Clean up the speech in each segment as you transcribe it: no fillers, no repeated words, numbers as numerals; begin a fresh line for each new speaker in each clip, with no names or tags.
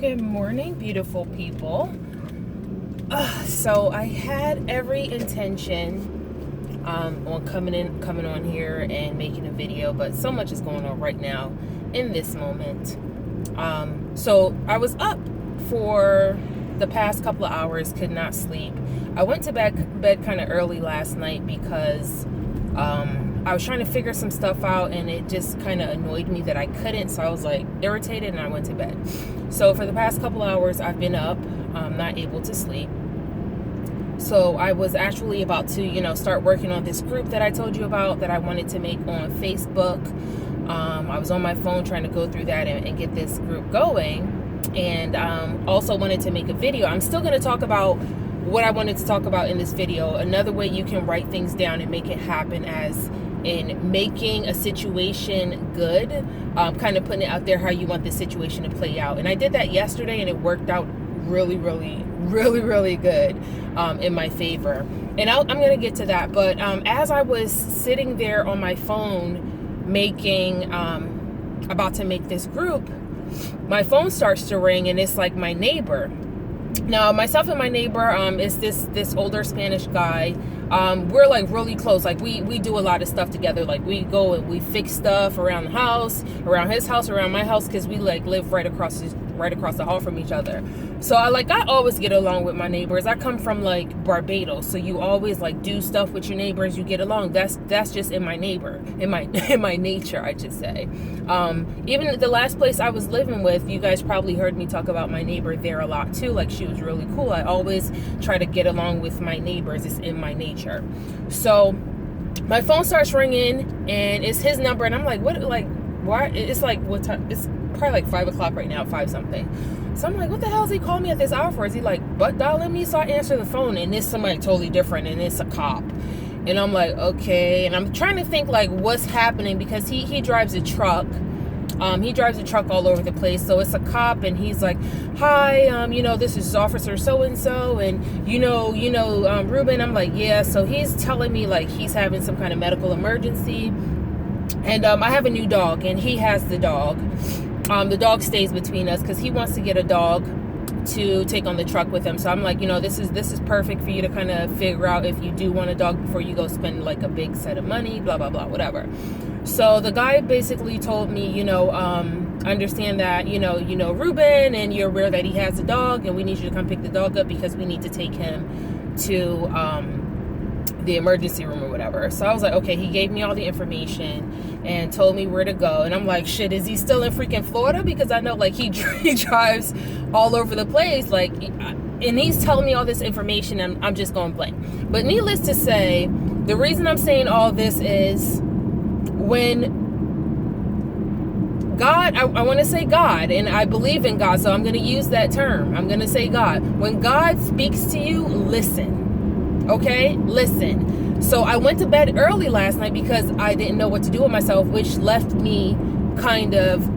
Good morning, beautiful people. So I had every intention on coming on here and making a video, but so much is going on right now in this moment. So I was up for the past couple of hours, could not sleep. I went to bed kind of early last night because I was trying to figure some stuff out, and it just kind of annoyed me that I couldn't. So I was like irritated, and I went to bed. So for the past couple hours, I've been up, not able to sleep. So I was actually about to, start working on this group that I told you about that I wanted to make on Facebook. I was on my phone trying to go through that and get this group going, and also wanted to make a video. I'm still going to talk about what I wanted to talk about in this video. Another way you can write things down and make it happen, as in making a situation good, kind of putting it out there how you want the situation to play out. And I did that yesterday, and it worked out really good in my favor. And I'm going to get to that. But as I was sitting there on my phone making, about to make this group, my phone starts to ring, and it's like my neighbor. Now, myself and my neighbor is this older Spanish guy. We're like really close. Like we do a lot of stuff together. Like we go and we fix stuff around the house, around his house, around my house, because we like live right across the hall from each other. So I always get along with my neighbors. I come from like Barbados, so you always like do stuff with your neighbors. You get along. That's just in my nature, I should say. Even the last place I was living with, you guys probably heard me talk about my neighbor there a lot too. Like, she was really cool. I always try to get along with my neighbors. It's in my nature. So my phone starts ringing, and it's his number, and I'm like, what? Like, why? It's like, what time? It's probably like 5 o'clock right now, 5 something. So I'm like, what the hell is he calling me at this hour for? Is he like butt dialing me? So I answer the phone, and it's somebody totally different, and it's a cop. And I'm like, okay. And I'm trying to think like what's happening, because he drives a truck. He drives a truck all over the place. So it's a cop, and he's like, hi, this is Officer so-and-so, and Ruben. I'm like, yeah. So he's telling me like he's having some kind of medical emergency. And I have a new dog, and he has the dog. The dog stays between us because he wants to get a dog to take on the truck with him. So I'm like, this is perfect for you to kind of figure out if you do want a dog before you go spend like a big set of money, blah, blah, blah, whatever. So the guy basically told me, understand that, Ruben, and you're aware that he has a dog, and we need you to come pick the dog up because we need to take him to the emergency room or whatever. So I was like, okay. He gave me all the information and told me where to go. And I'm like, shit, is he still in freaking Florida? Because I know like he drives all over the place. Like, and he's telling me all this information, and I'm just going blank. But needless to say, the reason I'm saying all this is when God, I want to say God, and I believe in God, so I'm going to use that term. I'm going to say God. When God speaks to you, listen. Okay, listen. So I went to bed early last night because I didn't know what to do with myself, which left me kind of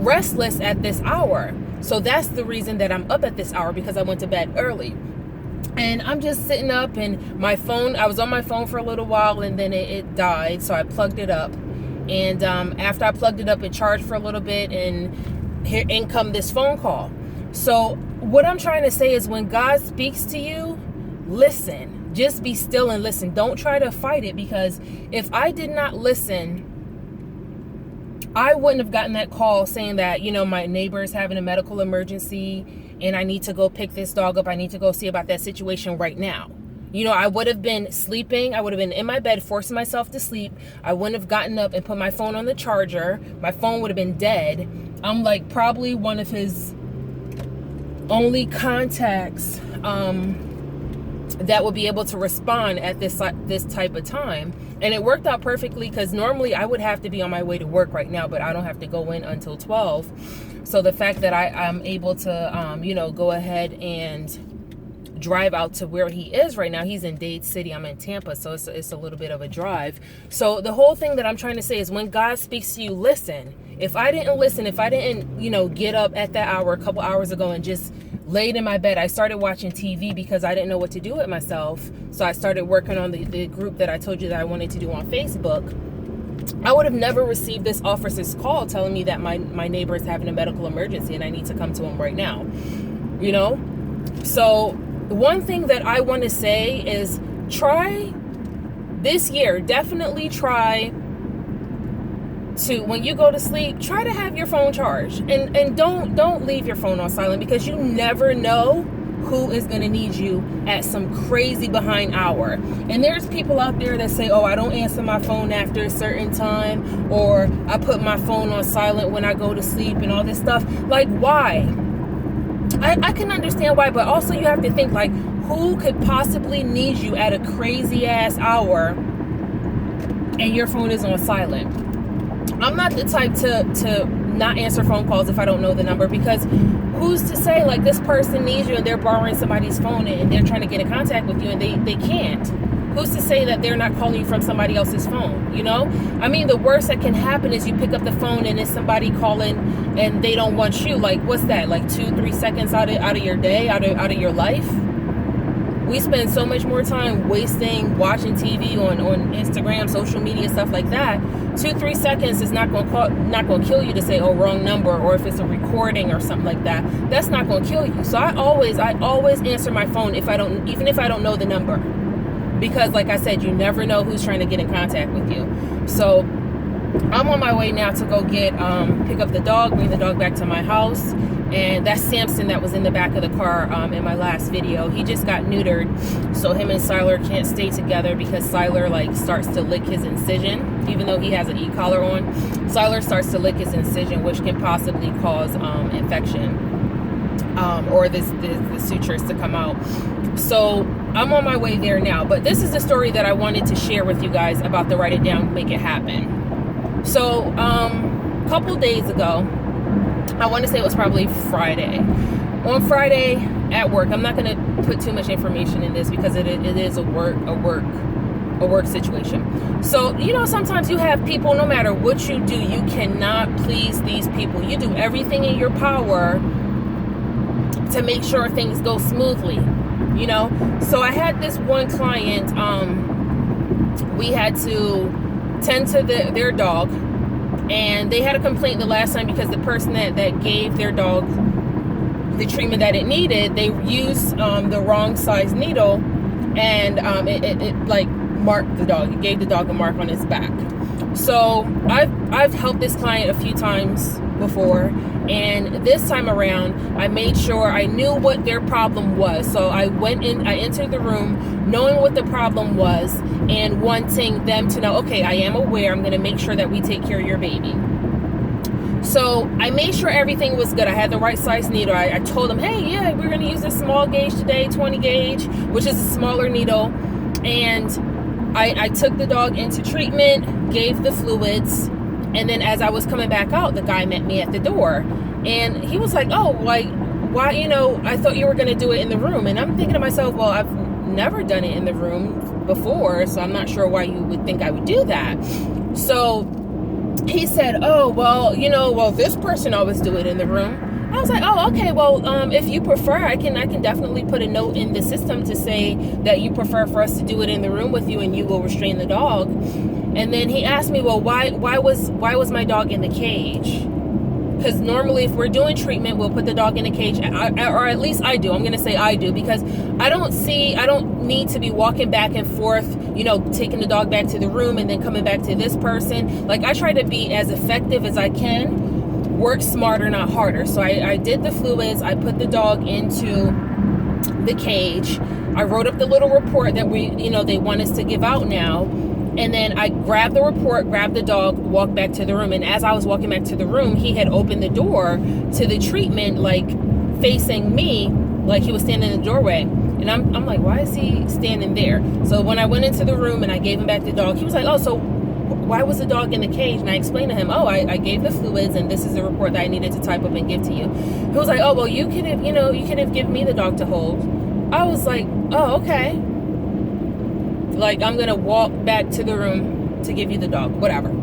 restless at this hour. So that's the reason that I'm up at this hour, because I went to bed early. And I'm just sitting up, and my phone, I was on my phone for a little while, and then it died. So I plugged it up. And after I plugged it up, it charged for a little bit, and here in come this phone call. So what I'm trying to say is, when God speaks to you, listen. Just be still and listen. Don't try to fight it, because if I did not listen, I wouldn't have gotten that call saying that, my neighbor is having a medical emergency and I need to go pick this dog up. I need to go see about that situation right now. I would have been sleeping. I would have been in my bed, forcing myself to sleep. I wouldn't have gotten up and put my phone on the charger. My phone would have been dead. I'm like probably one of his only contacts, that will be able to respond at this type of time. And it worked out perfectly, because normally I would have to be on my way to work right now, but I don't have to go in until 12. So the fact that I'm able to, go ahead and drive out to where he is right now. He's in Dade City. I'm in Tampa, so it's a little bit of a drive. So the whole thing that I'm trying to say is, when God speaks to you, listen. If I didn't listen, if I didn't, get up at that hour a couple hours ago and just laid in my bed, I started watching TV because I didn't know what to do with myself. So I started working on the group that I told you that I wanted to do on Facebook. I would have never received this officer's call telling me that my neighbor is having a medical emergency and I need to come to him right now, you know? So one thing that I want to say is try this year, definitely try to, when you go to sleep, try to have your phone charged, and don't leave your phone on silent, because you never know who is going to need you at some crazy behind hour. And there's people out there that say, oh, I don't answer my phone after a certain time, or I put my phone on silent when I go to sleep, and all this stuff. Like, why? I can understand why, but also you have to think, like, who could possibly need you at a crazy ass hour and your phone is on silent? I'm not the type to not answer phone calls if I don't know the number, because who's to say, like, this person needs you and they're borrowing somebody's phone and they're trying to get in contact with you and they can't. Who's to say that they're not calling you from somebody else's phone, you know? I mean, the worst that can happen is you pick up the phone and it's somebody calling and they don't want you. Like, what's that? Like 2-3 seconds out of your day, out of your life? We spend so much more time wasting watching TV on Instagram, social media, stuff like that. 2-3 seconds is not going to kill you to say, oh, wrong number, or if it's a recording or something like that. That's not going to kill you. So I always answer my phone even if I don't know the number, because, like I said, you never know who's trying to get in contact with you. So I'm on my way now to go pick up the dog, bring the dog back to my house. And that's Samson that was in the back of the car in my last video. He just got neutered, so him and Siler can't stay together because Siler, like, starts to lick his incision. Even though he has an e-collar on, Siler starts to lick his incision, which can possibly cause infection, or the sutures to come out. So I'm on my way there now. But this is the story that I wanted to share with you guys about the Write It Down, Make It Happen. So a couple days ago, I want to say it was probably Friday. On Friday at work, I'm not going to put too much information in this because it is a work situation. So, you know, sometimes you have people, no matter what you do, you cannot please these people. You do everything in your power to make sure things go smoothly, you know? So I had this one client, we had to tend to their dog. And they had a complaint the last time because the person that gave their dog the treatment that it needed, they used the wrong size needle, and it like marked the dog. It gave the dog a mark on his back. So I've helped this client a few times before, and this time around I made sure I knew what their problem was. So I entered the room knowing what the problem was and wanting them to know, okay, I am aware, I'm going to make sure that we take care of your baby. So I made sure everything was good. I had the right size needle. I told them, hey, yeah, we're going to use a small gauge today, 20 gauge, which is a smaller needle. And I took the dog into treatment, gave the fluids, and then as I was coming back out, the guy met me at the door. And he was like, oh, like, why, you know, I thought you were going to do it in the room. And I'm thinking to myself, well, I've never done it in the room before, so I'm not sure why you would think I would do that. So he said, oh, well, you know, well, this person always do it in the room. I was like, oh, okay, well, if you prefer, I can definitely put a note in the system to say that you prefer for us to do it in the room with you, and you will restrain the dog. And then he asked me, well, why was my dog in the cage? Because normally if we're doing treatment, we'll put the dog in a cage, or at least I do. I'm going to say I do, because I don't need to be walking back and forth, you know, taking the dog back to the room and then coming back to this person. Like, I try to be as effective as I can, work smarter, not harder. So I did the fluids. I put the dog into the cage. I wrote up the little report that they want us to give out now. And then I grabbed the report, grabbed the dog, walked back to the room. And as I was walking back to the room, he had opened the door to the treatment, like facing me, like he was standing in the doorway. And I'm like, why is he standing there? So when I went into the room and I gave him back the dog, he was like, oh, so why was the dog in the cage? And I explained to him, oh, I gave the fluids, and this is the report that I needed to type up and give to you. He was like, oh, well, you could have given me the dog to hold. I was like, oh, okay. Like, I'm gonna walk back to the room to give you the dog, whatever.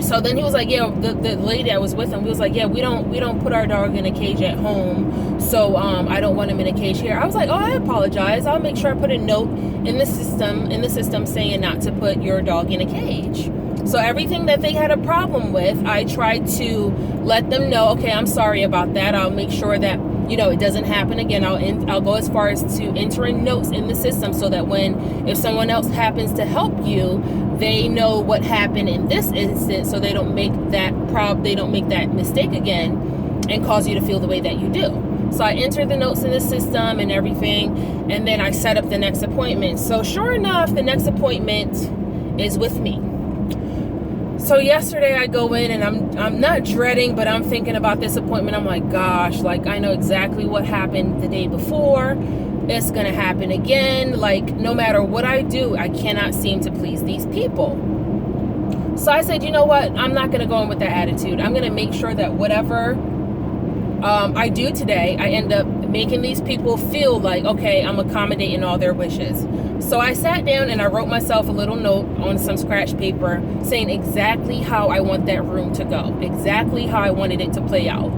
So then he was like, yeah, the lady that was with him, we was like, yeah, we don't put our dog in a cage at home, so I don't want him in a cage here. I was like, oh, I apologize. I'll make sure I put a note in the system saying not to put your dog in a cage. So everything that they had a problem with, I tried to let them know, okay, I'm sorry about that. I'll make sure that, you know, it doesn't happen again. I'll go as far as to enter in notes in the system so that if someone else happens to help you, they know what happened in this instance, so they don't make that mistake again and cause you to feel the way that you do. So I entered the notes in the system and everything, and then I set up the next appointment. So sure enough, the next appointment is with me. So yesterday I go in and I'm not dreading, but I'm thinking about this appointment. I'm like, gosh, like I know exactly what happened the day before. It's going to happen again. Like no matter what I do, I cannot seem to please these people. So I said, you know what? I'm not going to go in with that attitude. I'm going to make sure that whatever I do today, I end up making these people feel like, okay, I'm accommodating all their wishes. So I sat down and I wrote myself a little note on some scratch paper saying exactly how I want that room to go, exactly how I wanted it to play out.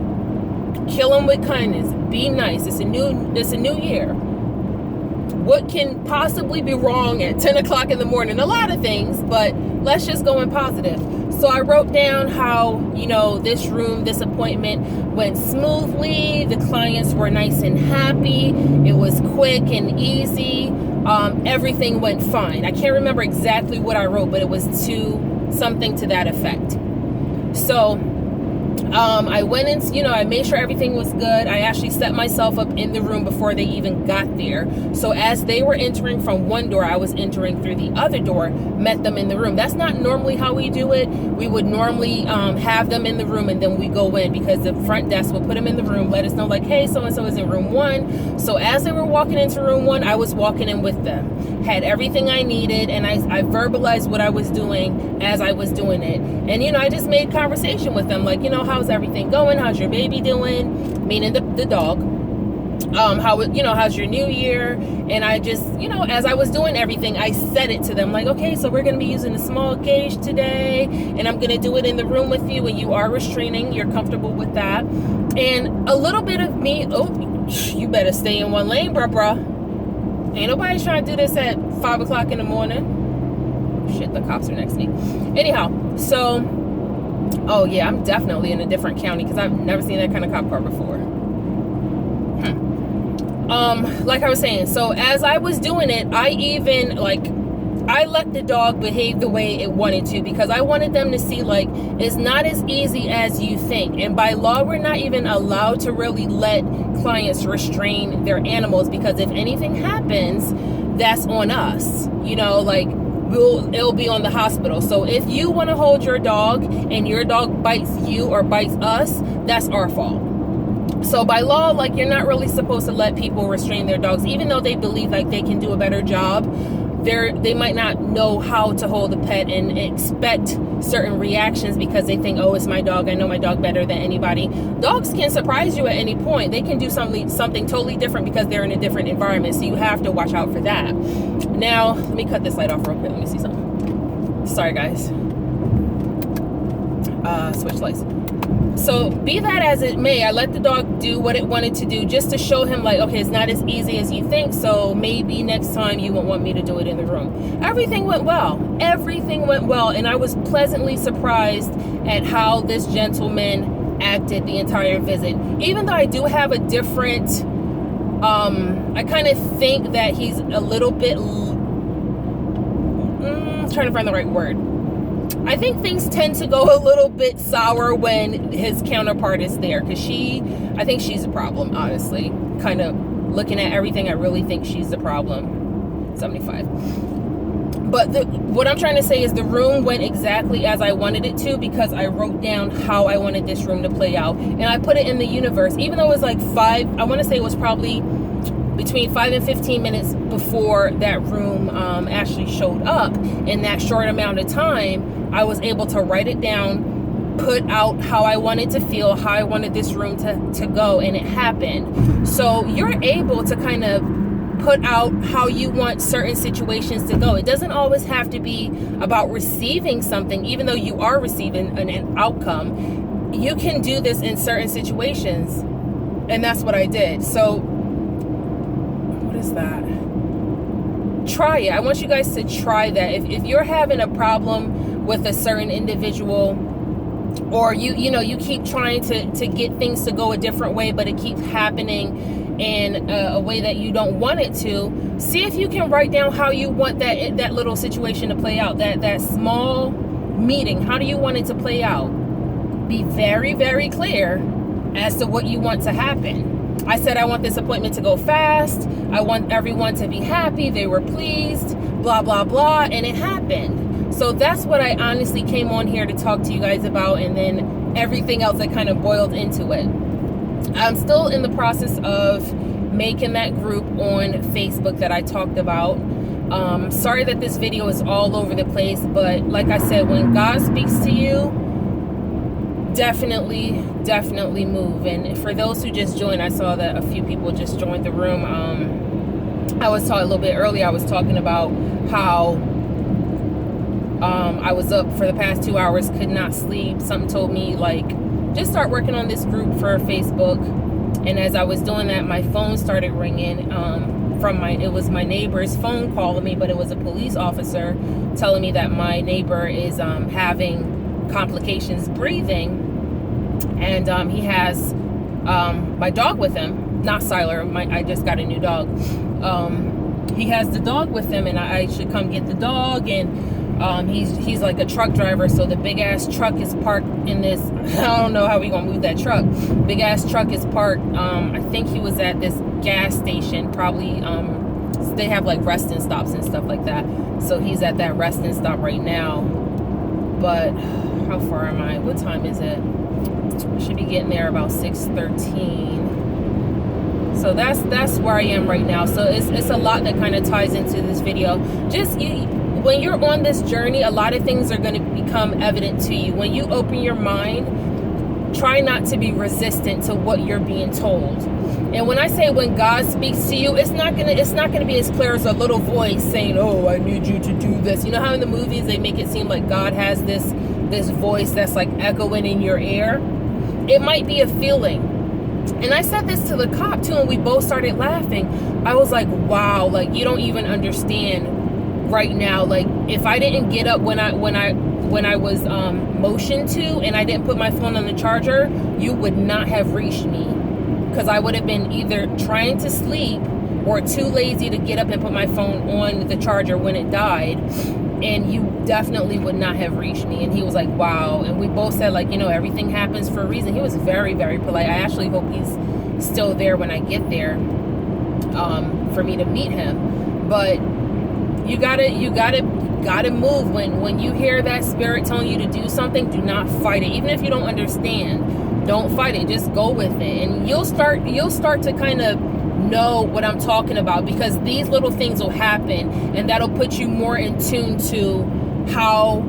Kill them with kindness. Be nice. It's a new year. What can possibly be wrong at 10 o'clock in the morning? A lot of things, but let's just go in positive. So I wrote down how, you know, this appointment went smoothly. The clients were nice and happy. It was quick and easy. Everything went fine. I can't remember exactly what I wrote, but it was something to that effect. So I went in, you know, I made sure everything was good. I actually set myself up in the room before they even got there. So as they were entering from one door, I was entering through the other door, met them in the room. That's not normally how we do it. We would normally have them in the room and then we go in, because the front desk will put them in the room, let us know like, hey, so-and-so is in room 1. So as they were walking into room 1, I was walking in with them. Had everything I needed, and I verbalized what I was doing as I was doing it. And, you know, I just made conversation with them, like, you know, how's everything going? How's your baby doing? Meaning the dog. How's your new year? And I just, you know, as I was doing everything, I said it to them like, okay, so we're going to be using a small gauge today, and I'm going to do it in the room with you, and you are restraining. You're comfortable with that. And a little bit of me, oh, you better stay in one lane, bruh. Ain't nobody trying to do this at 5 o'clock in the morning. Shit, the cops are next to me. Anyhow, so, oh yeah, I'm definitely in a different county because I've never seen that kind of cop car before. Like I was saying, so as I was doing it, I let the dog behave the way it wanted to, because I wanted them to see, like, it's not as easy as you think. And by law, we're not even allowed to really let clients restrain their animals, because if anything happens, that's on us. You know, like, it'll be on the hospital. So if you want to hold your dog and your dog bites you or bites us, that's our fault. So by law, like, you're not really supposed to let people restrain their dogs, even though they believe like they can do a better job. They might not know how to hold a pet and expect certain reactions because they think, oh, it's my dog. I know my dog better than anybody. Dogs can surprise you at any point. They can do something totally different because they're in a different environment. So you have to watch out for that. Now, let me cut this light off real quick. Let me see something. Sorry, guys. Switch lights. So be that as it may, I let the dog do what it wanted to do just to show him, like, okay, it's not as easy as you think, so maybe next time you won't want me to do it in the room. Everything went well. Everything went well, and I was pleasantly surprised at how this gentleman acted the entire visit. Even though I do have a different, I kind of think that he's a little bit, trying to find the right word. I think things tend to go a little bit sour when his counterpart is there, because I think she's a problem, honestly. Kind of looking at everything, I really think she's the problem. 75. But what I'm trying to say is the room went exactly as I wanted it to, because I wrote down how I wanted this room to play out. And I put it in the universe, even though it was like I want to say it was probably between 5 and 15 minutes before that room actually showed up. In that short amount of time, I was able to write it down, put out how I wanted to feel, how I wanted this room to go, and it happened. So you're able to kind of put out how you want certain situations to go. It doesn't always have to be about receiving something, even though you are receiving an outcome. You can do this in certain situations, and that's what I did. So what is that? Try it. I want you guys to try that. If you're having a problem with a certain individual, or you keep trying to get things to go a different way, but it keeps happening in a way that you don't want it to, see if you can write down how you want that little situation to play out, that small meeting. How do you want it to play out? Be very, very clear as to what you want to happen. I said I want this appointment to go fast. I want everyone to be happy. They were pleased, blah, blah, blah, and it happened. So that's what I honestly came on here to talk to you guys about, and then everything else that kind of boiled into it. I'm still in the process of making that group on Facebook that I talked about. Sorry that this video is all over the place, but like I said, when God speaks to you, definitely move. And for those who just joined, I saw that a few people just joined the room. I was talking a little bit earlier, I was talking about how I was up for the past 2 hours, could not sleep. Something told me, like, just start working on this group for Facebook. And as I was doing that, my phone started ringing. It was my neighbor's phone calling me, but it was a police officer telling me that my neighbor is having complications breathing, and he has my dog with him, not Siler. I just got a new dog. He has the dog with him, and I should come get the dog. And he's like a truck driver, so the big ass truck is parked in this. I don't know how we gonna move that truck. Big ass truck is parked. I think he was at this gas station, probably. They have like resting stops and stuff like that, so he's at that resting stop right now. But how far am I? What time is it? I should be getting there about 6:13. So that's where I am right now. So it's a lot that kind of ties into this video. Just when you're on this journey, a lot of things are going to become evident to you. When you open your mind, try not to be resistant to what you're being told. And when I say when God speaks to you, it's not gonna be as clear as a little voice saying, "Oh, I need you to do this." You know how in the movies they make it seem like God has this voice that's like echoing in your ear? It might be a feeling. And I said this to the cop too, and we both started laughing. I was like, "Wow, like you don't even understand right now. Like if I didn't get up when I was motioned to, and I didn't put my phone on the charger, you would not have reached me, because I would have been either trying to sleep or too lazy to get up and put my phone on the charger when it died, and you definitely would not have reached me." And he was like, "Wow." And we both said, like, everything happens for a reason. He was very, very polite. I actually hope he's still there when I get there, for me to meet him. But you gotta move. When you hear that spirit telling you to do something, do not fight it. Even if you don't understand, don't fight it. Just go with it, and you'll start to kind of know what I'm talking about, because these little things will happen, and that'll put you more in tune to how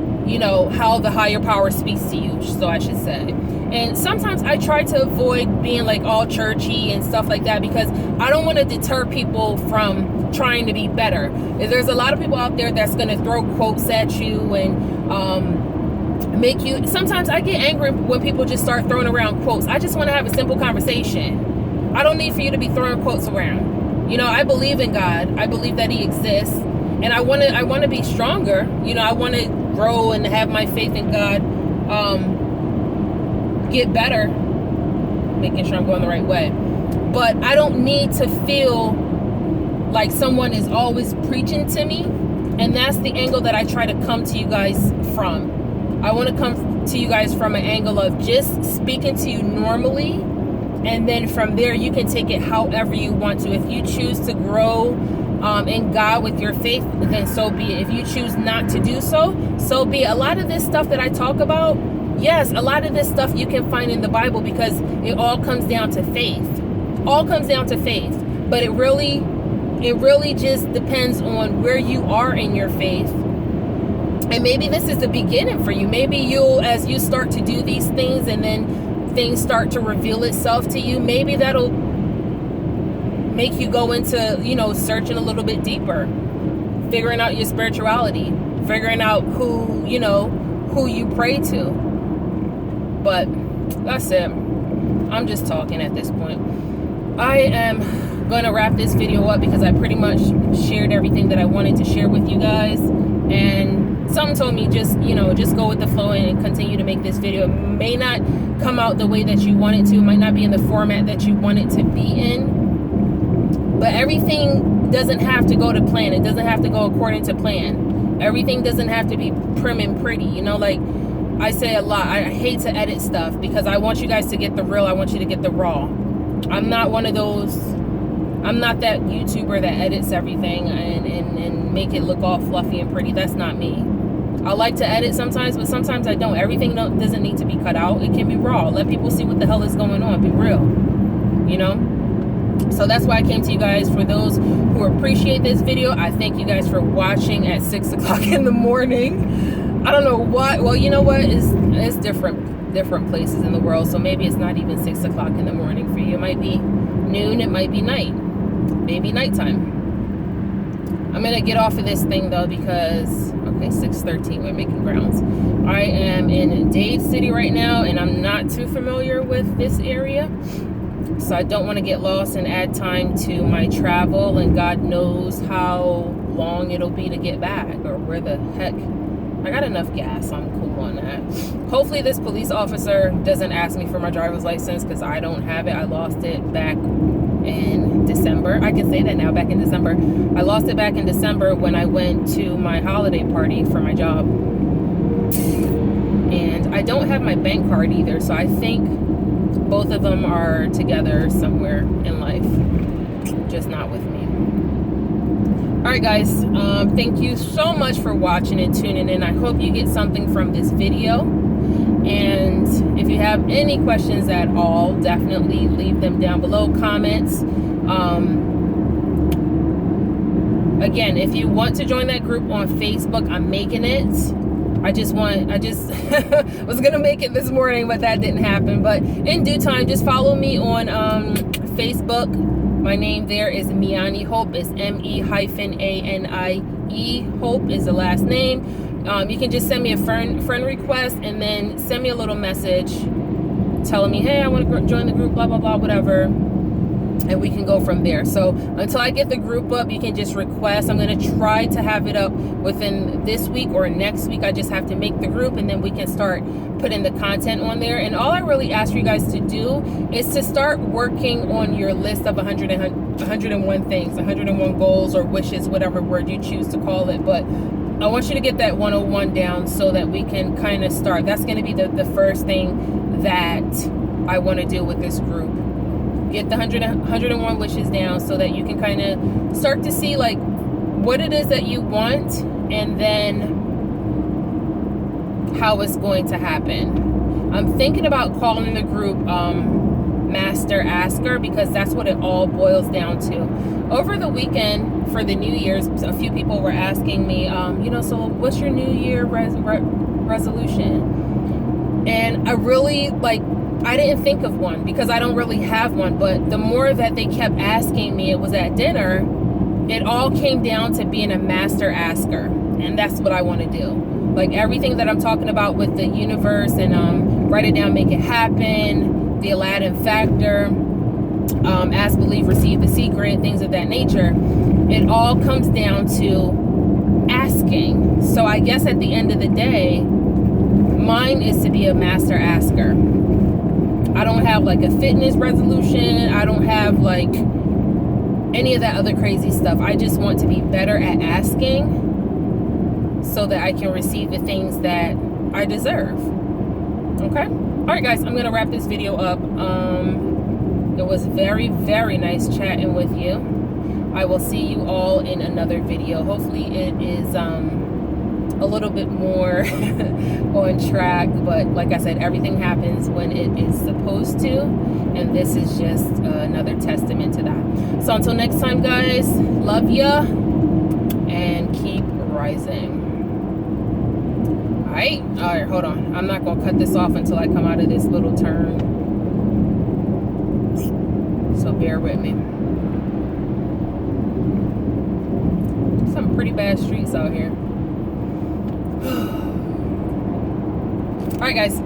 the higher power speaks to you, so I should say. And sometimes I try to avoid being like all churchy and stuff like that, because I don't want to deter people from trying to be better. There's a lot of people out there that's going to throw quotes at you and make you. Sometimes I get angry when people just start throwing around quotes. I just want to have a simple conversation. I don't need for you to be throwing quotes around. I believe in God. I believe that He exists, and I want to be stronger. I want to grow and have my faith in God get better, making sure I'm going the right way. But I don't need to feel like someone is always preaching to me, and that's the angle that I try to come to you guys from. I want to come to you guys from an angle of just speaking to you normally, and then from there you can take it however you want to. If you choose to grow in God with your faith, then so be it. If you choose not to do so, so be it. A lot of this stuff that I talk about, yes, a lot of this stuff you can find in the Bible, because it all comes down to faith. All comes down to faith. But it really just depends on where you are in your faith. And maybe this is the beginning for you. Maybe as you start to do these things, and then things start to reveal itself to you, maybe that'll make you go into, searching a little bit deeper, figuring out your spirituality, figuring out who you pray to. But that's it. I'm just talking at this point. I am going to wrap this video up, because I pretty much shared everything that I wanted to share with you guys. And something told me just, you know, just go with the flow and continue to make this video. It may not come out the way that you want it to. It might not be in the format that you want it to be in. But everything doesn't have to go to plan. It doesn't have to go according to plan. Everything doesn't have to be prim and pretty. You know, like I say a lot, I hate to edit stuff because I want you guys to get the real. I want you to get the raw. I'm not one of those, I'm not that YouTuber that edits everything and make it look all fluffy and pretty. That's not me. I like to edit sometimes, but sometimes I don't. Everything doesn't need to be cut out. It can be raw. Let people see what the hell is going on. Be real, you know? So that's why I came to you guys. For those who appreciate this video, I thank you guys for watching at 6 o'clock in the morning. I don't know why. Well, you know what? It's different places in the world. So maybe it's not even 6 o'clock in the morning for you. It might be noon. It might be night. Maybe nighttime. I'm going to get off of this thing, though, because, okay, 6:13, we're making grounds. I am in Dade City right now, and I'm not too familiar with this area. So I don't want to get lost and add time to my travel, and God knows how long it'll be to get back, or where the heck. I got enough gas, so I'm cool on that. Hopefully this police officer doesn't ask me for my driver's license, because I don't have it. I lost it back in December. I can say that now, back in December. I lost it back in December when I went to my holiday party for my job. And I don't have my bank card either, so I think both of them are together somewhere in life, just not with me. All right, guys, thank you so much for watching and tuning in. I hope you get something from this video. And if you have any questions at all, definitely leave them down below. Comments. Again, if you want to join that group on Facebook, I'm making it. I just was gonna make it this morning, but that didn't happen. But in due time, just follow me on Facebook. My name there is Me-Anie. Hope is M-E-A-N-I-E. Hope is the last name. You can just send me a friend request, and then send me a little message telling me, hey, I want to join the group, blah, blah, blah, whatever. And we can go from there. So until I get the group up, you can just request. I'm going to try to have it up within this week or next week. I just have to make the group, and then we can start putting the content on there. And all I really ask for you guys to do is to start working on your list of 101 things, 101 goals or wishes, whatever word you choose to call it. But I want you to get that 101 down so that we can kind of start. That's going to be the first thing that I want to do with this group. Get the 101 wishes down so that you can kind of start to see like what it is that you want, and then how it's going to happen. I'm thinking about calling the group Master Asker, because that's what it all boils down to. Over the weekend for the New Year's, a few people were asking me, you know, so what's your New Year resolution? And I really, I didn't think of one because I don't really have one. But the more that they kept asking me, it was at dinner, it all came down to being a master asker. And that's what I want to do. Like everything that I'm talking about with the universe, and write it down, make it happen, the Aladdin factor, ask, believe, receive, the secret, things of that nature. It all comes down to asking. So I guess at the end of the day, mine is to be a master asker. I don't have like a fitness resolution. I don't have like any of that other crazy stuff. I just want to be better at asking so that I can receive the things that I deserve. Okay? All right, guys, I'm going to wrap this video up. It was very, very nice chatting with you. I will see you all in another video. Hopefully it is a little bit more on track, but like I said, everything happens when it is supposed to, and this is just another testament to that. So until next time, guys, love ya and keep rising. All right, hold on, I'm not gonna cut this off until I come out of this little turn, so bear with me. Some pretty bad streets out here. All right, guys.